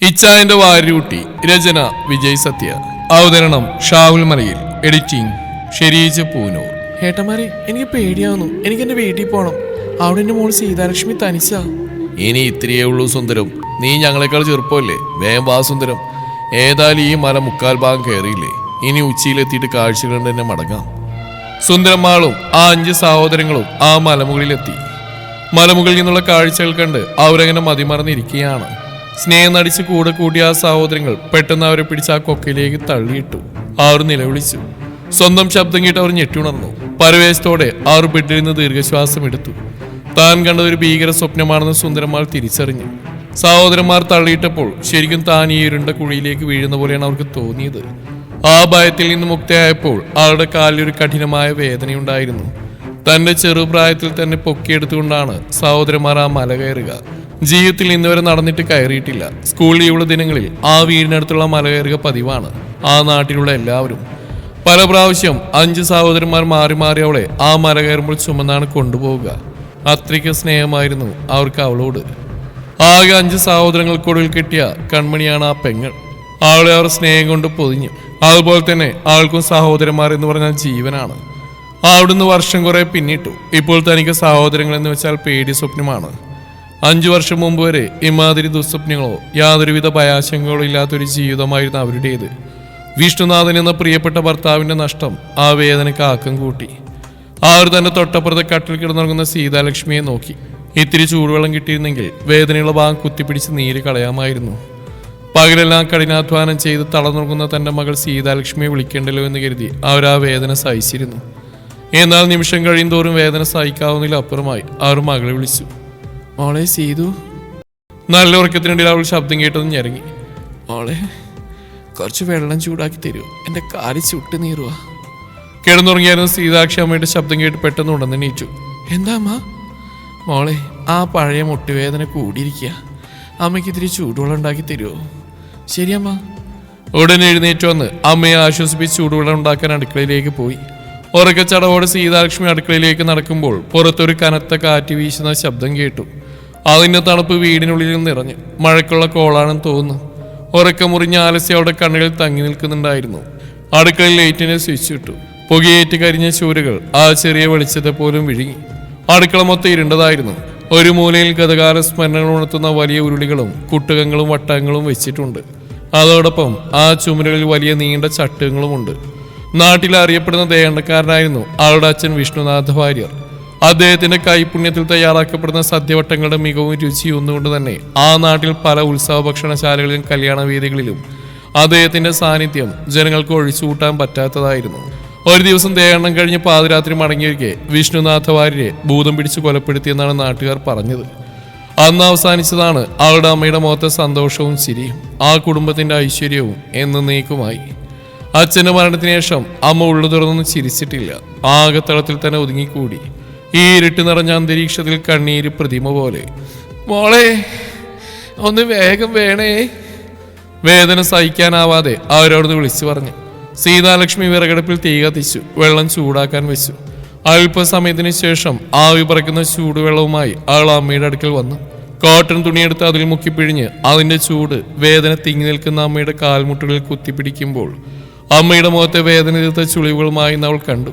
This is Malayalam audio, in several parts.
ഇച്ചായന്റെ വാരിയൂട്ടി. രചന വിജയ് സത്യ. അവതരണം ഷാഹുൽ മലയിൽ. എഡിറ്റിംഗ് ഷെരീജ് പൂനൂർ. ഏട്ടന്മാരെ, എനിക്ക് പേടിയാവുന്നു. എനിക്ക് എന്റെ വീട്ടിൽ പോണം. അവിടെ എന്റെ മോള് സീതാലക്ഷ്മി തനിച്ചാ. ഇനി ഇത്രയേ ഉള്ളൂ സുന്ദരം. നീ ഞങ്ങളെക്കാൾ ചെറുപ്പമല്ലേ? വേഗം വാ സുന്ദരം. ഏതായാലും ഈ മല മുക്കാൽ ഭാഗം കയറിയില്ലേ? ഇനി ഉച്ചയിലെത്തിയിട്ട് കാഴ്ചകൾ കണ്ട് തന്നെ മടങ്ങാം. സുന്ദരമ്മാളും ആ 5 സഹോദരങ്ങളും ആ മലമുകളിലെത്തി. മലമുകളിൽ നിന്നുള്ള കാഴ്ചകൾ കണ്ട് അവരങ്ങനെ മതിമറന്നിരിക്കുകയാണ്. സ്നേഹം നടിച്ച് കൂടെ കൂടിയ ആ സഹോദരങ്ങൾ പെട്ടെന്ന് അവരെ പിടിച്ച് ആ കൊക്കയിലേക്ക് തള്ളിയിട്ടു. അവർ നിലവിളിച്ചു. സ്വന്തം ശബ്ദം കേട്ട് അവർ ഞെട്ടിയുണർന്നു. പരവേശത്തോടെ അവർ ബെഡിൽ നിന്ന് ദീർഘശ്വാസം എടുത്തു. താൻ കണ്ടതൊരു ഭീകര സ്വപ്നമാണെന്ന് സുന്ദരന്മാർ തിരിച്ചറിഞ്ഞു. സഹോദരന്മാർ തള്ളിയിട്ടപ്പോൾ ശരിക്കും താൻ ഈ ഇരുണ്ട കുഴിയിലേക്ക് വീഴുന്ന പോലെയാണ് അവർക്ക് തോന്നിയത്. ആ ഭയത്തിൽ നിന്ന് മുക്തയായപ്പോൾ അവരുടെ കാലിലൊരു കഠിനമായ വേദനയുണ്ടായിരുന്നു. തന്റെ ചെറുപ്രായത്തിൽ തന്നെ പൊക്കിയെടുത്തുകൊണ്ടാണ് സഹോദരന്മാർ ആ മല കയറുക. ജീവിതത്തിൽ ഇന്നുവരെ നടന്നിട്ട് കയറിയിട്ടില്ല. സ്കൂൾ ലീവുള്ള ദിനങ്ങളിൽ ആ വീടിനടുത്തുള്ള മല കയറുക പതിവാണ് ആ നാട്ടിലുള്ള എല്ലാവരും. പല പ്രാവശ്യം 5 സഹോദരന്മാർ മാറി മാറി അവളെ ആ മല കയറുമ്പോൾ ചുമന്നാണ് കൊണ്ടുപോവുക. അത്രയ്ക്ക് സ്നേഹമായിരുന്നു അവർക്ക് അവളോട്. ആകെ 5 സഹോദരങ്ങൾക്കൊടുവിൽ കിട്ടിയ കൺമണിയാണ് ആ പെങ്ങൾ. അവളെ അവർ സ്നേഹം കൊണ്ട് പൊതിഞ്ഞു. അതുപോലെ തന്നെ അവൾക്കും സഹോദരന്മാർ എന്ന് പറഞ്ഞാൽ ജീവനാണ്. അവിടുന്ന് വർഷം കുറെ പിന്നിട്ടു. ഇപ്പോൾ തനിക്ക് സഹോദരങ്ങൾ എന്ന് വെച്ചാൽ പേടി സ്വപ്നമാണ്. 5 വർഷം മുമ്പ് വരെ ഇമാതിരി ദുസ്വപ്നങ്ങളോ യാതൊരുവിധ ഭയാശങ്കകളോ ഇല്ലാത്തൊരു ജീവിതമായിരുന്നു അവരുടേത്. വിഷ്ണുനാഥൻ എന്ന പ്രിയപ്പെട്ട ഭർത്താവിന്റെ നഷ്ടം ആ വേദനയ്ക്ക് ആക്കം കൂട്ടി. അവർ തന്നെ തൊട്ടപ്പുറത്തെ കട്ടിൽ കിടന്നുറങ്ങുന്ന സീതാലക്ഷ്മിയെ നോക്കി. ഇത്തിരി ചൂടുവെള്ളം കിട്ടിയിരുന്നെങ്കിൽ വേദനയുള്ള ഭാഗം കുത്തിപ്പിടിച്ച് നീര് കളയാമായിരുന്നു. പകലെല്ലാം കഠിനാധ്വാനം ചെയ്ത് തളർന്നുറങ്ങുന്ന തന്റെ മകൾ സീതാലക്ഷ്മിയെ വിളിക്കേണ്ടല്ലോ എന്ന് കരുതി അവർ ആ വേദന സഹിച്ചിരുന്നു. എന്നാൽ നിമിഷം കഴിയും തോറും വേദന സഹിക്കാവുന്നതിലപ്പുറമായി അവർ മകളെ വിളിച്ചു. മോളെ സീതു. നല്ല ഉറക്കത്തിനിടയിൽ അവൾ ശബ്ദം കേട്ടതും ഞെരങ്ങി. മോളെ, കുറച്ച് വെള്ളം ചൂടാക്കി തരുമോ? എൻ്റെ കാല് ചുട്ട് നീറുവാ. കിടന്നുറങ്ങിയായിരുന്നു സീതാക്ഷി അമ്മയുടെ ശബ്ദം കേട്ട് പെട്ടെന്ന് ഉണർന്നെണീറ്റു. എന്താ അമ്മ? മോളെ, ആ പഴയ മുട്ടുവേദന കൂടിയിരിക്കുക. അമ്മയ്ക്ക് ഇത്തിരി ചൂടുവെള്ളം ഉണ്ടാക്കി തരുമോ? ശരിയമ്മ. ഉടനെ എഴുന്നേറ്റ് വന്ന് അമ്മയെ ആശ്വസിപ്പിച്ച് ചൂടുവെള്ളം ഉണ്ടാക്കാൻ അടുക്കളയിലേക്ക് പോയി. ഉറക്കച്ചടവോടെ സീതാലക്ഷ്മി അടുക്കളയിലേക്ക് നടക്കുമ്പോൾ പുറത്തൊരു കനത്ത കാറ്റ് വീശുന്ന ശബ്ദം കേട്ടു. അതിന്റെ തണുപ്പ് വീടിനുള്ളിൽ നിറഞ്ഞു. മഴക്കുള്ള കോളാണെന്ന് തോന്നുന്നു. ഉറക്കമുറിഞ്ഞ ആലസ്യം അവിടെ കണ്ണുകളിൽ തങ്ങി നിൽക്കുന്നുണ്ടായിരുന്നു. അടുക്കളയിൽ ലൈറ്റിനെ സ്വിച്ച് ഇട്ടു. പുകയേറ്റ് കരിഞ്ഞ ചൂരുകൾ ആ ചെറിയ വെളിച്ചത്തെ പോലും വിഴുങ്ങി. അടുക്കള മൊത്തം ഇരുണ്ടതായിരുന്നു. ഒരു മൂലയിൽ ഗതകാല സ്മരണകൾ ഉണർത്തുന്ന വലിയ ഉരുളികളും കുട്ടകങ്ങളും വട്ടങ്ങളും വെച്ചിട്ടുണ്ട്. അതോടൊപ്പം ആ ചുമരുകളിൽ വലിയ നീണ്ട ചട്ടുകളുമുണ്ട്. നാട്ടിൽ അറിയപ്പെടുന്ന ദേഹണ്ടക്കാരനായിരുന്നു അവളുടെ അച്ഛൻ വിഷ്ണുനാഥ വാര്യർ. അദ്ദേഹത്തിന്റെ കൈപുണ്യത്തിൽ തയ്യാറാക്കപ്പെടുന്ന സദ്യവട്ടങ്ങളുടെ മികവും രുചിയും ഒന്നുകൊണ്ട് തന്നെ ആ നാട്ടിൽ പല ഉത്സവ ഭക്ഷണശാലകളിലും കല്യാണ വേദികളിലും അദ്ദേഹത്തിന്റെ സാന്നിധ്യം ജനങ്ങൾക്ക് ഒഴിച്ചുകൂട്ടാൻ പറ്റാത്തതായിരുന്നു. ഒരു ദിവസം ദേഹണ്ണം കഴിഞ്ഞ് പാതിരാത്രി മടങ്ങിയിരിക്കെ വിഷ്ണുനാഥ വാര്യരെ ഭൂതം പിടിച്ച് കൊലപ്പെടുത്തിയെന്നാണ് നാട്ടുകാർ പറഞ്ഞത്. അന്ന് അവസാനിച്ചതാണ് അവളുടെ അമ്മയുടെ മുഖത്തെ സന്തോഷവും ചിരിയും ആ കുടുംബത്തിന്റെ ഐശ്വര്യവും എന്നേക്കുമായി. അച്ഛന്റെ മരണത്തിന് ശേഷം അമ്മ ഉള്ളു തുറന്നൊന്നും ചിരിച്ചിട്ടില്ല. ആകത്തളത്തിൽ തന്നെ ഒതുങ്ങിക്കൂടി. ഈ ഇരുട്ട് നിറഞ്ഞ അന്തരീക്ഷത്തിൽ കണ്ണീര് പ്രതിമ പോലെ. മോളെ, ഒന്ന് വേഗം വേണേ. വേദന സഹിക്കാനാവാതെ അവരോട് വിളിച്ചു പറഞ്ഞു. സീതാലക്ഷ്മി വിറകടുപ്പിൽ തീ കത്തിച്ചു വെള്ളം ചൂടാക്കാൻ വെച്ചു. അല്പസമയത്തിന് ശേഷം ആവി പറക്കുന്ന ചൂടുവെള്ളവുമായി അവൾ അമ്മയുടെ അടുക്കൽ വന്നു. കോട്ടൺ തുണിയെടുത്ത് അതിൽ മുക്കിപ്പിഴിഞ്ഞ് അതിന്റെ ചൂട് വേദന തിങ്ങി നിൽക്കുന്ന അമ്മയുടെ കാൽമുട്ടുകളിൽ കുത്തിപ്പിടിക്കുമ്പോൾ അമ്മയുടെ മുഖത്തെ വേദന തീർത്ത ചുളിവുകളുമായി അവൾ കണ്ടു.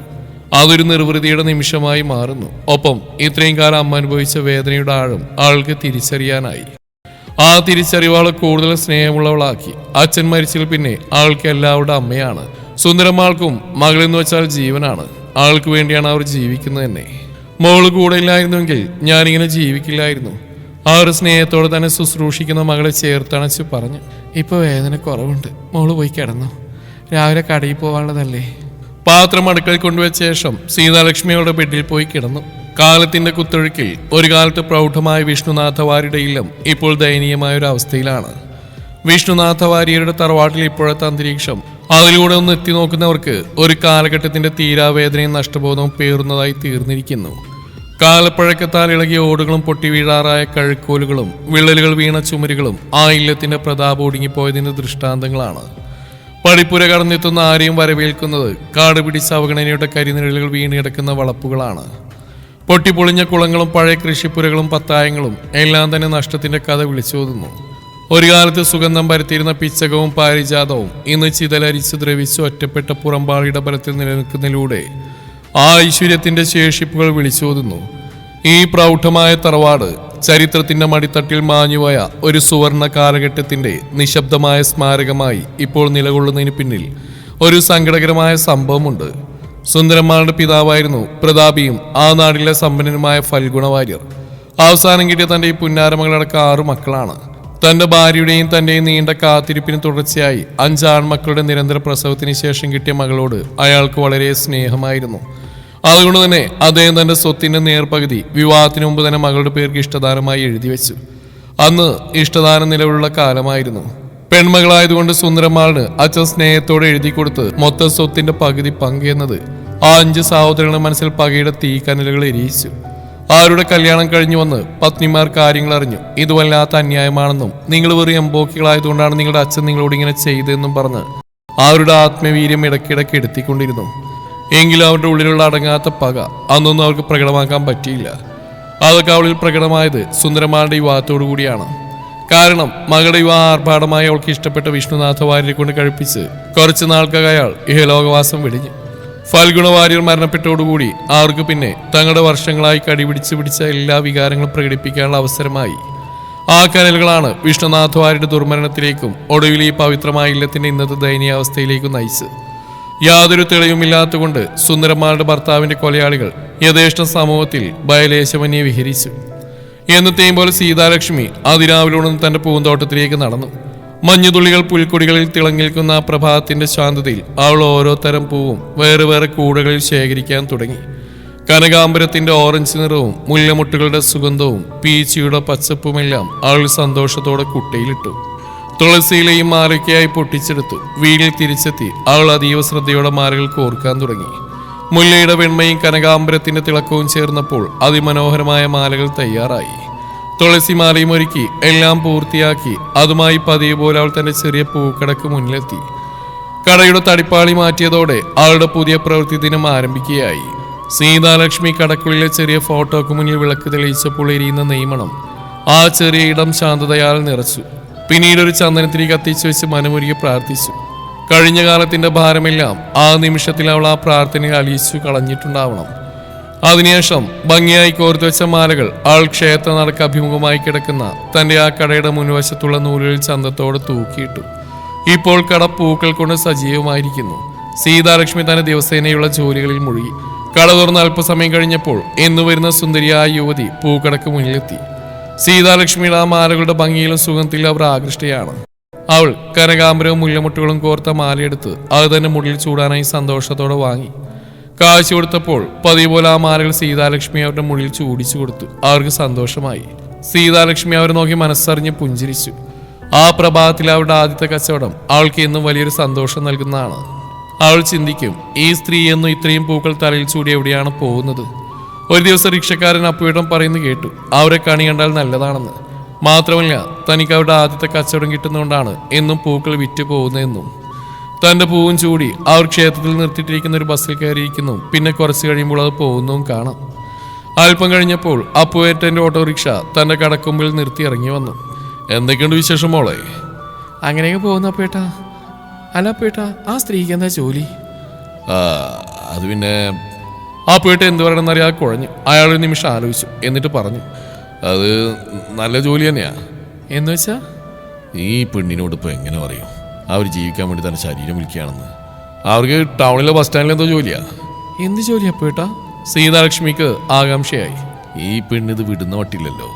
അതൊരു നിർവൃതിയുടെ നിമിഷമായി മാറുന്നു. ഒപ്പം ഇത്രയും കാലം അമ്മ അനുഭവിച്ച വേദനയുടെ ആഴം അവൾക്ക് തിരിച്ചറിയാനായി. ആ തിരിച്ചറിവ് അവളെ കൂടുതൽ സ്നേഹമുള്ളവളാക്കി. അച്ഛൻ മരിച്ചതിൽ പിന്നെ അവൾക്ക് എല്ലാവരുടെ അമ്മയാണ്. സുന്ദരമാൾക്കും മകളെന്ന് വെച്ചാൽ ജീവനാണ്. അവൾക്ക് വേണ്ടിയാണ് അവർ ജീവിക്കുന്നത് തന്നെ. മോള് കൂടെ ഇല്ലായിരുന്നുവെങ്കിൽ ഞാനിങ്ങനെ ജീവിക്കില്ലായിരുന്നു. ആ ഒരു സ്നേഹത്തോടെ തന്നെ ശുശ്രൂഷിക്കുന്ന മകളെ ചേർത്തണച്ച് പറഞ്ഞു. ഇപ്പൊ വേദന കുറവുണ്ട്. മോള് പോയി കിടന്നു. രാവിലെ കടയിൽ പോവാനുള്ളതല്ലേ. പാത്രം അടുക്കളയിൽ കൊണ്ടുവച്ച ശേഷം സീതാലക്ഷ്മിയുടെ ബെഡിൽ പോയി കിടന്നു. കാലത്തിന്റെ കുത്തൊഴുക്കിൽ ഒരു കാലത്ത് പ്രൗഢമായ വിഷ്ണുനാഥ വാര്യരുടെ ഇല്ലം ഇപ്പോൾ ദയനീയമായ ഒരു അവസ്ഥയിലാണ്. വിഷ്ണുനാഥ വാര്യരുടെ തറവാട്ടിൽ ഇപ്പോഴത്തെ അന്തരീക്ഷം അതിലൂടെ ഒന്ന് എത്തി നോക്കുന്നവർക്ക് ഒരു കാലഘട്ടത്തിന്റെ തീരാവേദനയും നഷ്ടബോധവും പേറുന്നതായി തീർന്നിരിക്കുന്നു. കാലപ്പഴക്കത്താൽ ഇളകിയ ഓടുകളും പൊട്ടി വീഴാറായ കഴുക്കോലുകളും വിള്ളലുകൾ വീണ ചുമരുകളും ആ ഇല്ലത്തിന്റെ പ്രതാപം ഒടുങ്ങിപ്പോയതിന്റെ ദൃഷ്ടാന്തങ്ങളാണ്. പടിപ്പുര കടന്നെത്തുന്ന ആരെയും വരവേൽക്കുന്നത് കാട് പിടിച്ച അവഗണനയുടെ കരിനിഴലുകൾ വീണിടക്കുന്ന വളപ്പുകളാണ്. പൊട്ടിപ്പൊളിഞ്ഞ കുളങ്ങളും പഴയ കൃഷിപ്പുരകളും പത്തായങ്ങളും എല്ലാം തന്നെ നഷ്ടത്തിന്റെ കഥ വിളിച്ചോതുന്നു. ഒരു കാലത്ത് സുഗന്ധം പരത്തിയിരുന്ന പിച്ചകവും പാരിജാതവും ഇന്ന് ചിതലരിച്ച് ദ്രവിച്ച് ഒറ്റപ്പെട്ട പുറംപാളിയുടെ ബലത്തിൽ നിലനിൽക്കുന്നതിലൂടെ ആ ഐശ്വര്യത്തിന്റെ ശേഷിപ്പുകൾ വിളിച്ചോതുന്നു. ഈ പ്രൗഢമായ തറവാട് ചരിത്രത്തിന്റെ മടിത്തട്ടിൽ മാഞ്ഞുപോയ ഒരു സുവർണ കാലഘട്ടത്തിന്റെ നിശബ്ദമായ സ്മാരകമായി ഇപ്പോൾ നിലകൊള്ളുന്നതിന് പിന്നിൽ ഒരു സങ്കടകരമായ സംഭവമുണ്ട്. സുന്ദരന്മാരുടെ പിതാവായിരുന്നു പ്രതാപിയും ആ നാടിലെ സമ്പന്നനുമായ ഫൽഗുണ വാര്യർ. അവസാനം കിട്ടിയ തന്റെ ഈ പുന്നാരമകളടക്കം 6 മക്കളാണ്. തന്റെ ഭാര്യയുടെയും തന്റെയും നീണ്ട കാത്തിരിപ്പിന് തുടർച്ചയായി 5 ആൺമക്കളുടെ നിരന്തര പ്രസവത്തിന് ശേഷം കിട്ടിയ മകളോട് അയാൾക്ക് വളരെ സ്നേഹമായിരുന്നു. അതുകൊണ്ട് തന്നെ അദ്ദേഹം തന്റെ സ്വത്തിന്റെ നേർപകുതി വിവാഹത്തിന് മുമ്പ് തന്നെ മകളുടെ പേർക്ക് ഇഷ്ടദാനമായി എഴുതി വെച്ചു. അന്ന് ഇഷ്ടദാനം നിലവിലുള്ള കാലമായിരുന്നു. പെൺമകളായതുകൊണ്ട് സുന്ദരമാളിന് അച്ഛൻ സ്നേഹത്തോടെ എഴുതി കൊടുത്ത് മൊത്തം സ്വത്തിന്റെ പകുതി പങ്കെന്നത് ആ 5 സഹോദരങ്ങളുടെ മനസ്സിൽ പകയുടെ തീക്കനലുകൾ എരിയിച്ചു. ആരുടെ കല്യാണം കഴിഞ്ഞു വന്ന് പത്നിമാർ കാര്യങ്ങൾ അറിഞ്ഞു. ഇത് വല്ലാത്ത അന്യായമാണെന്നും നിങ്ങൾ വെറും എംബോക്കികളായതുകൊണ്ടാണ് നിങ്ങളുടെ അച്ഛൻ നിങ്ങളോട് ഇങ്ങനെ ചെയ്തതെന്നും പറഞ്ഞ് അവരുടെ ആത്മവീര്യം ഇടയ്ക്കിടയ്ക്ക് എടുത്തിക്കൊണ്ടിരുന്നു. എങ്കിലും അവരുടെ ഉള്ളിലുള്ള അടങ്ങാത്ത പക അന്നൊന്നും അവർക്ക് പ്രകടമാക്കാൻ പറ്റിയില്ല. അതൊക്കെ അവളിൽ പ്രകടമായത് സുന്ദരമാരുടെ വിവാഹത്തോടു കൂടിയാണ്. കാരണം മകളുടെ വിവാഹ ആർഭാടമായി അവൾക്ക് ഇഷ്ടപ്പെട്ട വിഷ്ണുനാഥ വാര്യരെ കൊണ്ട് കഴിപ്പിച്ച് കുറച്ചു നാൾക്കകം അയാൾ ഇഹലോകവാസം വെടിഞ്ഞു. ഫൽഗുണ വാര്യർ മരണപ്പെട്ടതോടുകൂടി അവർക്ക് പിന്നെ തങ്ങളുടെ വർഷങ്ങളായി കടിപിടിച്ച് എല്ലാ വികാരങ്ങളും പ്രകടിപ്പിക്കാനുള്ള അവസരമായി. ആ കനലുകളാണ് വിഷ്ണുനാഥ വാര്യരുടെ ദുർമരണത്തിലേക്കും ഒടുവിൽ ഈ പവിത്രമായ ഇല്ലത്തിന്റെ ഇന്നത്തെ ദയനീയാവസ്ഥയിലേക്കും നയിച്ച്. യാതൊരു തെളിവുമില്ലാത്തതുകൊണ്ട് സുന്ദരന്മാരുടെ ഭർത്താവിന്റെ കൊലയാളികൾ യഥേഷ്ടം സമൂഹത്തിൽ ഭയലേശമന്യെ വിഹരിച്ചു. എന്നത്തെയും പോലെ സീതാലക്ഷ്മി അതിരാവിലോടും തന്റെ പൂന്തോട്ടത്തിലേക്ക് നടന്നു. മഞ്ഞുതുള്ളികൾ പുൽക്കൊടികളിൽ തിളങ്ങിൽക്കുന്ന ആ പ്രഭാതത്തിന്റെ ശാന്തതയിൽ അവൾ ഓരോ തരം പൂവും വേറെ വേറെ കൂടകളിൽ ശേഖരിക്കാൻ തുടങ്ങി. കനകാംബരത്തിന്റെ ഓറഞ്ച് നിറവും മുല്ലമുട്ടുകളുടെ സുഗന്ധവും പീച്ചിയുടെ പച്ചപ്പുമെല്ലാം അവൾ സന്തോഷത്തോടെ കുട്ടയിലിട്ടു. തുളസിയിലെയും മാലയ്ക്കായി പൊട്ടിച്ചെടുത്തു. വീട്ടിൽ തിരിച്ചെത്തി അവൾ അതീവ ശ്രദ്ധയോടെ മാലകൾ കോർക്കാൻ തുടങ്ങി. മുല്ലയുടെ വെണ്മയും കനകാംബരത്തിന്റെ തിളക്കവും ചേർന്നപ്പോൾ അതിമനോഹരമായ മാലകൾ തയ്യാറായി. തുളസി മാലയും ഒരുക്കി എല്ലാം പൂർത്തിയാക്കി അതുമായി പതിവ് പോലെ അവൾ തന്റെ ചെറിയ പൂക്കടക്ക് മുന്നിലെത്തി. കടയുടെ തടിപ്പാളി മാറ്റിയതോടെ അവളുടെ പുതിയ പ്രവൃത്തി ദിനം ആരംഭിക്കുകയായി. സീതാലക്ഷ്മി കടക്കുള്ളിലെ ചെറിയ ഫോട്ടോക്ക് മുന്നിൽ വിളക്ക് തെളിയിച്ചപ്പോൾ എരിയുന്ന നെയ്മണം ആ ചെറിയ ഇടം ശാന്തതയാൽ നിറച്ചു. പിന്നീട് ഒരു ചന്ദനത്തിരി കത്തിച്ചു വെച്ച് മനമുരുകി പ്രാർത്ഥിച്ചു. കഴിഞ്ഞ കാലത്തിന്റെ ഭാരമെല്ലാം ആ നിമിഷത്തിൽ അവൾ ആ പ്രാർത്ഥനയിൽ അലിയിച്ചു കളഞ്ഞിട്ടുണ്ടാവണം. അതിനുശേഷം ഭംഗിയായി കോർത്തു വെച്ച മാലകൾ അവൾ ക്ഷേത്ര നടക്ക് അഭിമുഖമായി കിടക്കുന്ന തന്റെ ആ കടയുടെ മുൻവശത്തുള്ള നൂലുകളിൽ ചന്തത്തോടെ തൂക്കിയിട്ടു. ഇപ്പോൾ കട പൂക്കൾ കൊണ്ട് സജീവമായിരിക്കുന്നു. സീതാലക്ഷ്മി തന്റെ ദിവസേനയുള്ള ജോലികളിൽ മുഴുകി. കട തുറന്ന് അല്പസമയം കഴിഞ്ഞപ്പോൾ എന്നു വരുന്ന സുന്ദരിയായ യുവതി പൂക്കടക്ക് മുന്നിലെത്തി. സീതാലക്ഷ്മിയുടെ ആ മാലകളുടെ ഭംഗിയിലും സുഗന്ധത്തിലും അവർ ആകൃഷ്ടയാണ്. അവൾ കനകാംബരവും മുല്ലമുട്ടുകളും കോർത്ത മാലയെടുത്ത് അത് തന്നെ മുടിയിൽ ചൂടാനായി സന്തോഷത്തോടെ വാങ്ങി. കാഴ്ച കൊടുത്തപ്പോൾ പതിവ് പോലെ ആ മാലകൾ സീതാലക്ഷ്മി അവരുടെ മുടിയിൽ ചൂടിച്ചു കൊടുത്തു. അവർക്ക് സന്തോഷമായി. സീതാലക്ഷ്മി അവരെ നോക്കി മനസ്സറിഞ്ഞ് പുഞ്ചിരിച്ചു. ആ പ്രഭാതത്തിൽ അവരുടെ ആദ്യത്തെ കച്ചവടം അവൾക്ക് എന്നും വലിയൊരു സന്തോഷം നൽകുന്നതാണ്. അവൾ ചിന്തിക്കും, ഈ സ്ത്രീ എന്നും ഇത്രയും പൂക്കൾ തലയിൽ ചൂടി എവിടെയാണ് പോകുന്നത്. ഒരു ദിവസം റിക്ഷക്കാരൻ അപ്പുവേട്ടൻ പറയുന്നു കേട്ടു, അവരെ കണി കണ്ടാൽ നല്ലതാണെന്ന്. മാത്രമല്ല തനിക്ക് അവരുടെ ആദ്യത്തെ കച്ചവടം കിട്ടുന്നതുകൊണ്ടാണ് എന്നും പൂക്കൾ വിറ്റ് പോകുന്നതെന്നും. തന്റെ പൂവും ചൂടി അവർ ക്ഷേത്രത്തിൽ നിർത്തിയിട്ടിരിക്കുന്ന ഒരു ബസ്സിൽ കയറിയിരിക്കുന്നു. പിന്നെ കുറച്ച് കഴിയുമ്പോൾ അത് പോകുന്നതും കാണാം. അല്പം കഴിഞ്ഞപ്പോൾ അപ്പുവേട്ടന്റെ ഓട്ടോറിക്ഷ തന്റെ കടക്കുമ്പിൽ നിർത്തി ഇറങ്ങി വന്നു. എന്തൊക്കെയുണ്ട് വിശേഷം മോളെ? അങ്ങനെയൊക്കെ പോകുന്നു അപ്പേട്ടാ. അല്ല അപ്പേട്ടാ, ആ സ്ത്രീക്ക് എന്താ ജോലി? അത് പിന്നെ ആ പോയിട്ട് എന്ത് പറയണമെന്നറിയാതെ കുഴഞ്ഞു. അയാളൊരു നിമിഷം ആലോചിച്ചു. എന്നിട്ട് പറഞ്ഞു, അത് നല്ല ജോലി തന്നെയാ. എന്ന് വെച്ചാ ഈ പെണ്ണിനോട് ഇപ്പൊ എങ്ങനെ പറയും? അവർ ജീവിക്കാൻ വേണ്ടി തന്നെ ശരീരം വിൽക്കുകയാണെന്ന്. അവർക്ക് ടൗണിലെ ബസ് സ്റ്റാൻഡിൽ എന്തോ ജോലിയാ. എന്ത് ജോലി അപ്പേട്ടാ? സീതാലക്ഷ്മിക്ക് ആകാംക്ഷയായി. ഈ പെണ്ണിത് വിടുന്ന വട്ടില്ലല്ലോ.